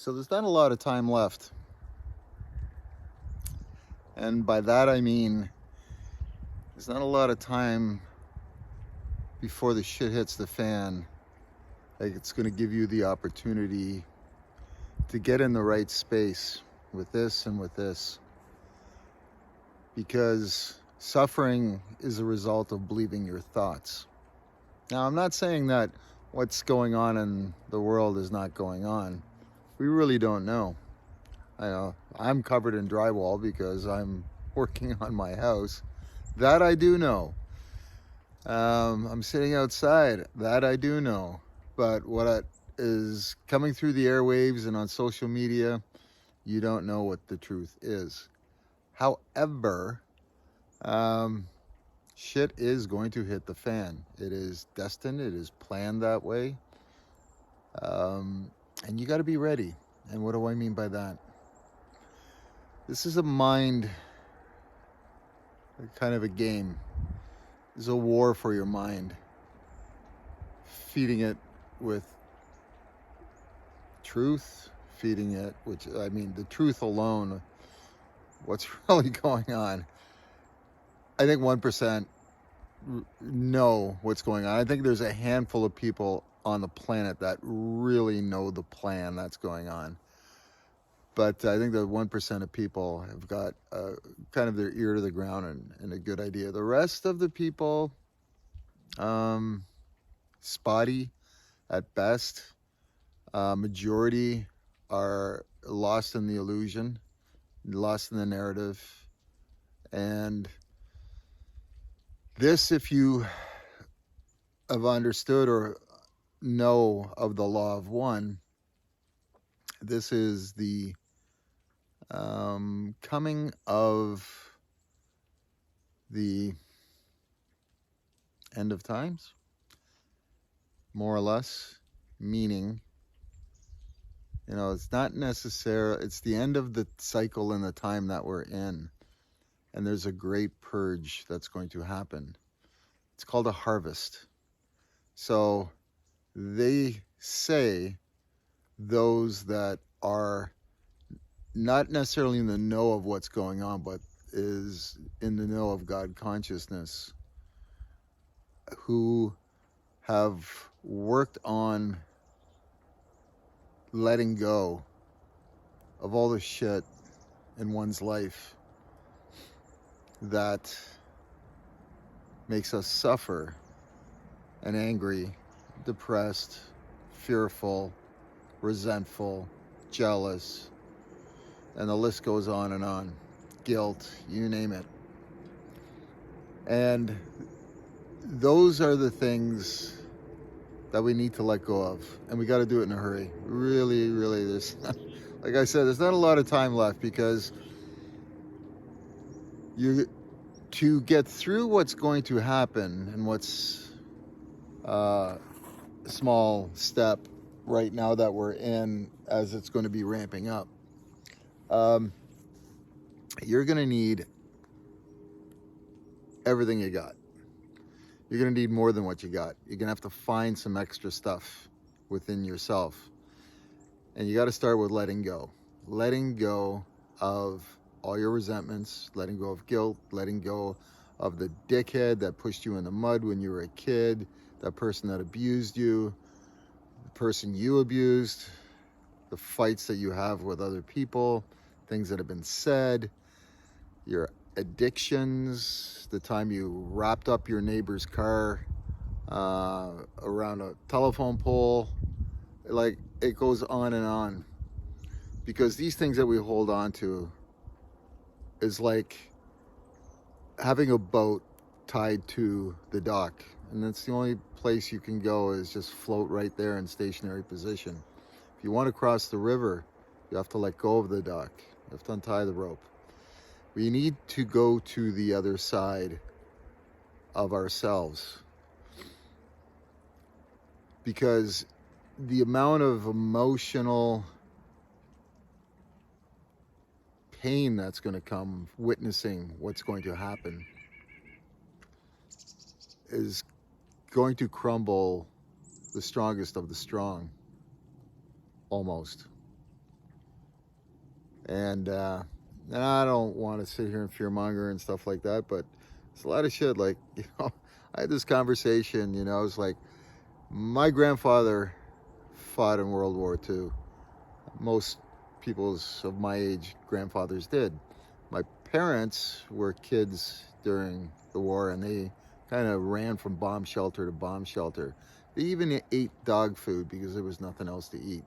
So there's not a lot of time left. And by that I mean there's not a lot of time before the shit hits the fan. Like, it's going to give you the opportunity to get in the right space with this and with this. Because suffering is a result of believing your thoughts. Now, I'm not saying that what's going on in the world is not going on. We really don't know. I know I'm covered in drywall because I'm working on my house. That I do know. I'm sitting outside. That I do know. But what is coming through the airwaves and on social media, you don't know what the truth is. However, shit is going to hit the fan. It is destined. It is planned that way. And you got to be ready. And what do I mean by that? This is a mind, kind of a game. It's a war for your mind. Feeding it with truth, feeding it, which, I mean, the truth alone, what's really going on. I think 1% know what's going on. I think there's a handful of people on the planet that really know the plan that's going on. But I think the 1% of people have got kind of their ear to the ground and a good idea. The rest of the people, spotty at best. Majority are lost in the illusion, lost in the narrative. And this, if you have understood or know of the law of one, this is the coming of the end of times, more or less, meaning, it's not necessarily, it's the end of the cycle and the time that we're in. And there's a great purge that's going to happen. It's called a harvest. So they say those that are not necessarily in the know of what's going on, but is in the know of God consciousness, who have worked on letting go of all the shit in one's life that makes us suffer and angry, depressed, fearful, resentful, jealous, and the list goes on and on. Guilt, you name it. And those are the things that we need to let go of. And we got to do it in a hurry. Really, really, like I said, there's not a lot of time left, because to get through what's going to happen and what's a small step right now that we're in, as it's going to be ramping up, you're going to need everything you got. You're going to need more than what you got. You're going to have to find some extra stuff within yourself. And you got to start with letting go. Letting go of all your resentments, letting go of guilt, letting go of the dickhead that pushed you in the mud when you were a kid, that person that abused you, the person you abused, the fights that you have with other people, things that have been said, your addictions, the time you wrapped up your neighbor's car around a telephone pole. Like, it goes on and on, because these things that we hold on to is like having a boat tied to the dock, and that's the only place you can go, is just float right there in stationary position. If you want to cross the river, you have to let go of the dock. You have to untie the rope. We need to go to the other side of ourselves, because the amount of emotional pain that's going to come witnessing what's going to happen is going to crumble the strongest of the strong, almost. And I don't want to sit here and fearmonger and stuff like that, but it's a lot of shit. Like, I had this conversation, it's like my grandfather fought in World War II. Most people's of my age grandfathers did. My parents were kids during the war, and they kind of ran from bomb shelter to bomb shelter. They even ate dog food because there was nothing else to eat.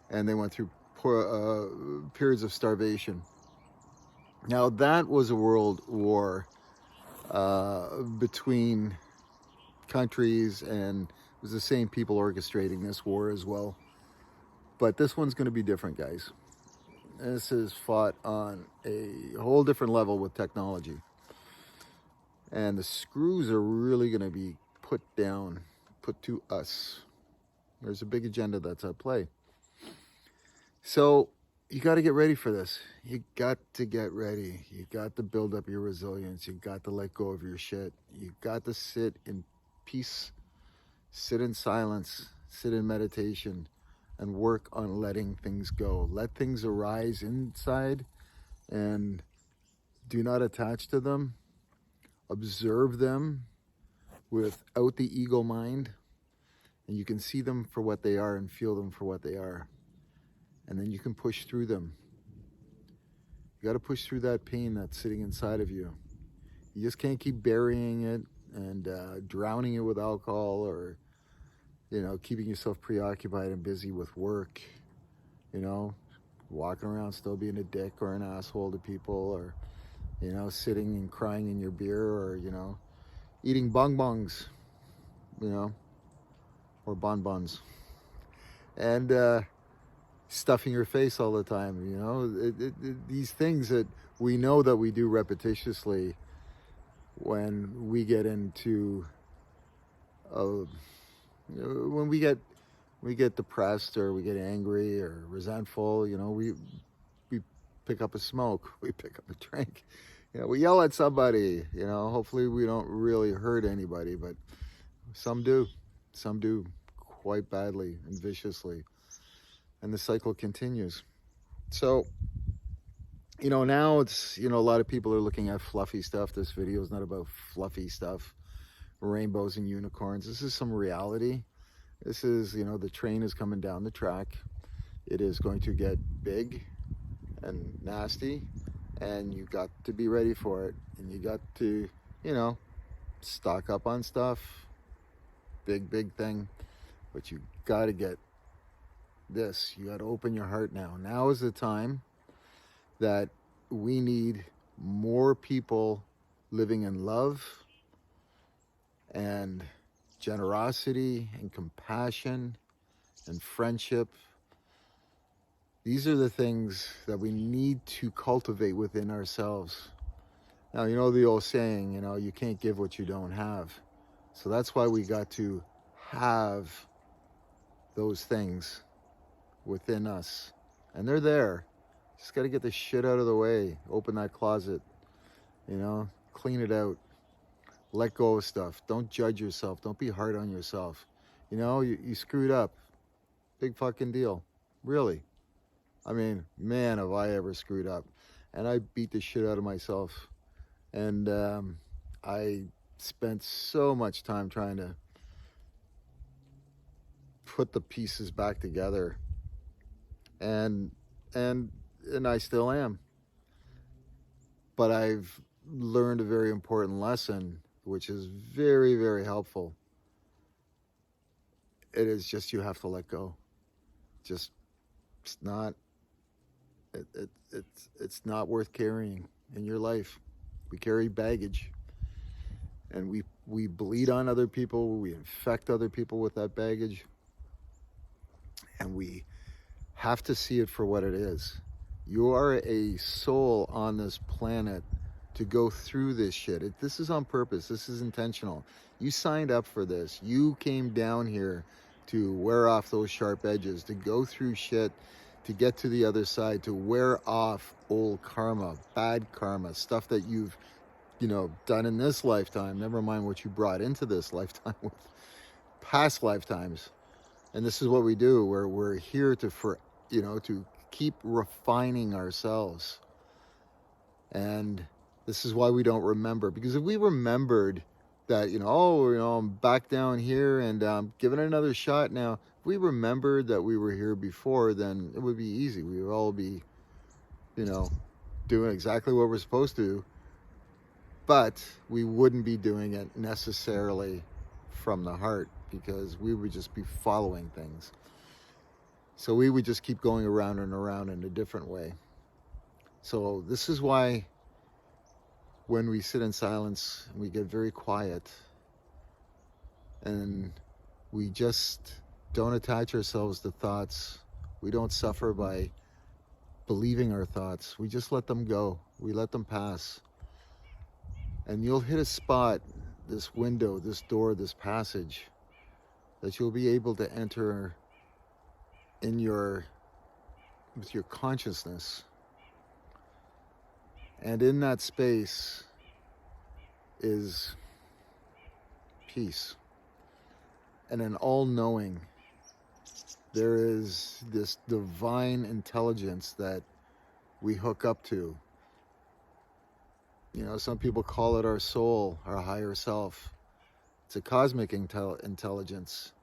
And they went through periods of starvation. Now, that was a world war between countries, and it was the same people orchestrating this war as well. But this one's going to be different, guys. This is fought on a whole different level with technology. And the screws are really going to be put to us. There's a big agenda that's at play. So you got to get ready for this. You got to get ready. You got to build up your resilience. You got to let go of your shit. You got to sit in peace, sit in silence, sit in meditation, and work on letting things go. Let things arise inside and do not attach to them. Observe them without the ego mind, and you can see them for what they are and feel them for what they are. And then you can push through them. You got to push through that pain that's sitting inside of you. You just can't keep burying it and drowning it with alcohol, or keeping yourself preoccupied and busy with work, walking around still being a dick or an asshole to people, or sitting and crying in your beer, or eating bonbons, or bonbons, and stuffing your face all the time. These things that we know that we do repetitiously, when we get into when we get depressed, or we get angry or resentful, we pick up a smoke, we pick up a drink, we yell at somebody, hopefully we don't really hurt anybody, but some do quite badly and viciously, and the cycle continues. So now it's a lot of people are looking at fluffy stuff. This video is not about fluffy stuff, rainbows and unicorns. This is some reality. This is, the train is coming down the track. It is going to get big and nasty, and you got to be ready for it. And you got to, stock up on stuff. Big thing. But you got to get this. You got to open your heart now. Now is the time that we need more people living in love and generosity and compassion and friendship. These are the things that we need to cultivate within ourselves. Now, the old saying, you can't give what you don't have. So that's why we got to have those things within us. And they're there. Just got to get the shit out of the way. Open that closet, clean it out. Let go of stuff. Don't judge yourself. Don't be hard on yourself. You screwed up. Big fucking deal. Really. I mean, man, have I ever screwed up. And I beat the shit out of myself. And I spent so much time trying to put the pieces back together. And I still am. But I've learned a very important lesson, which is very, very helpful. It is just, you have to let go. It's not worth carrying in your life. We carry baggage, and we bleed on other people, we infect other people with that baggage, and we have to see it for what it is. You are a soul on this planet to go through this shit. This is on purpose. This is intentional. You signed up for this. You came down here to wear off those sharp edges, to go through shit, to get to the other side, to wear off old karma, bad karma, stuff that you've, done in this lifetime. Never mind what you brought into this lifetime with past lifetimes. And this is what we do. We're here to keep refining ourselves. And this is why we don't remember. Because if we remembered that, I'm back down here and giving it another shot now. If we remembered that we were here before, then it would be easy. We would all be, doing exactly what we're supposed to. But we wouldn't be doing it necessarily from the heart, because we would just be following things. So we would just keep going around and around in a different way. So this is why when we sit in silence, we get very quiet and we just don't attach ourselves to thoughts. We don't suffer by believing our thoughts. We just let them go. We let them pass. And you'll hit a spot, this window, this door, this passage, that you'll be able to enter with your consciousness. And in that space is peace. And an all-knowing. There is this divine intelligence that we hook up to. Some people call it our soul, our higher self. It's a cosmic intelligence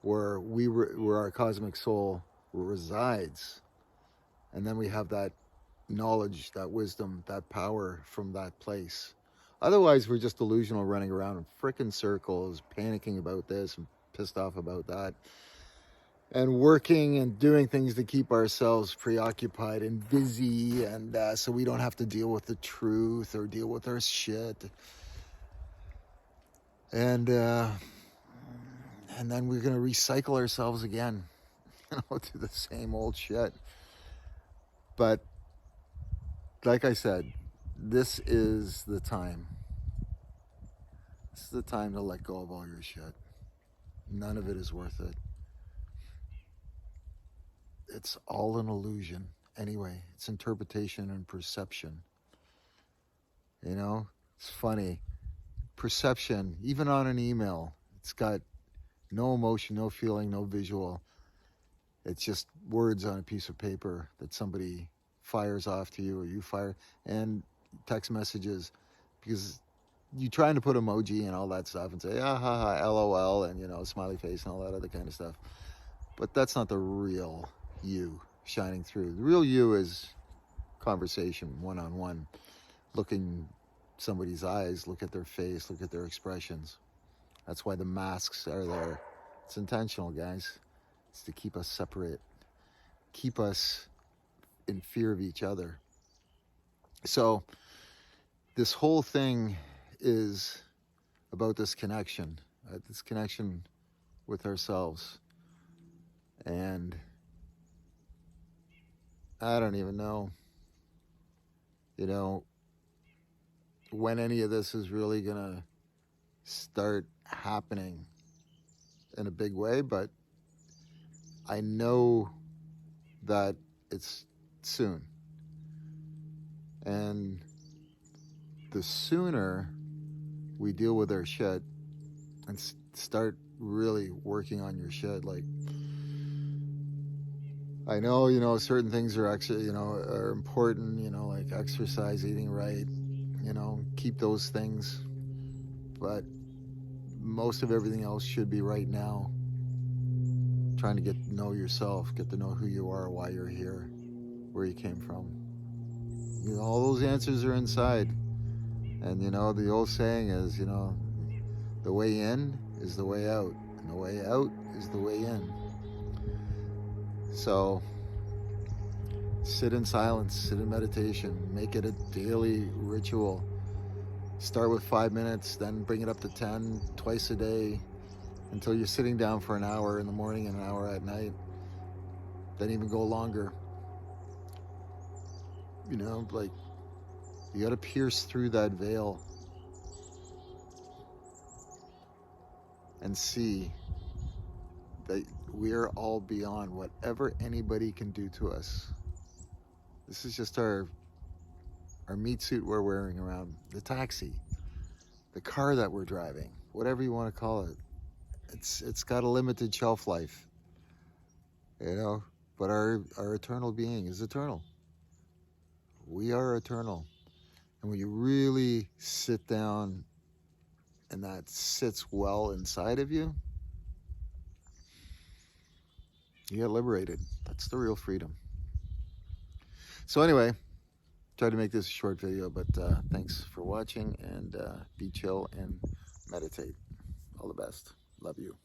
where our cosmic soul resides. And then we have that knowledge, that wisdom, that power from that place. Otherwise, we're just delusional, running around in frickin' circles, panicking about this and pissed off about that, and working and doing things to keep ourselves preoccupied and busy, and so we don't have to deal with the truth or deal with our shit. And then we're going to recycle ourselves again, to the same old shit. But like I said, this is the time. This is the time to let go of all your shit. None of it is worth it. It's all an illusion. Anyway, it's interpretation and perception. It's funny. Perception, even on an email, it's got no emotion, no feeling, no visual. It's just words on a piece of paper that somebody fires off to you, or you fire, and text messages, because you're trying to put emoji and all that stuff and say, ha ha, LOL, and, smiley face and all that other kind of stuff. But that's not the real you shining through. The real you is conversation, one-on-one, looking somebody's eyes, look at their face, look at their expressions. That's why the masks are there. It's intentional, guys. It's to keep us separate, keep us in fear of each other. So this whole thing is about this connection with ourselves. And I don't even know, when any of this is really gonna start happening in a big way, but I know that it's soon. And the sooner we deal with our shit and start really working on your shit, like, I know, certain things are actually, are important, like exercise, eating right, keep those things. But most of everything else should be right now. Trying to get to know yourself, get to know who you are, why you're here, where you came from. All those answers are inside. And, the old saying is, the way in is the way out, and the way out is the way in. So sit in silence, sit in meditation, make it a daily ritual. Start with 5 minutes, then bring it up to 10, twice a day, until you're sitting down for an hour in the morning and an hour at night. Then even go longer. Like, you got to pierce through that veil and see that we are all beyond whatever anybody can do to us. This is just our meat suit we're wearing around, the taxi, the car that we're driving, whatever you want to call it. It's got a limited shelf life. but our eternal being is eternal. We are eternal. And when you really sit down and that sits well inside of you, you get liberated. That's the real freedom. So anyway, tried to make this a short video, but thanks for watching, and be chill and meditate. All the best. Love you.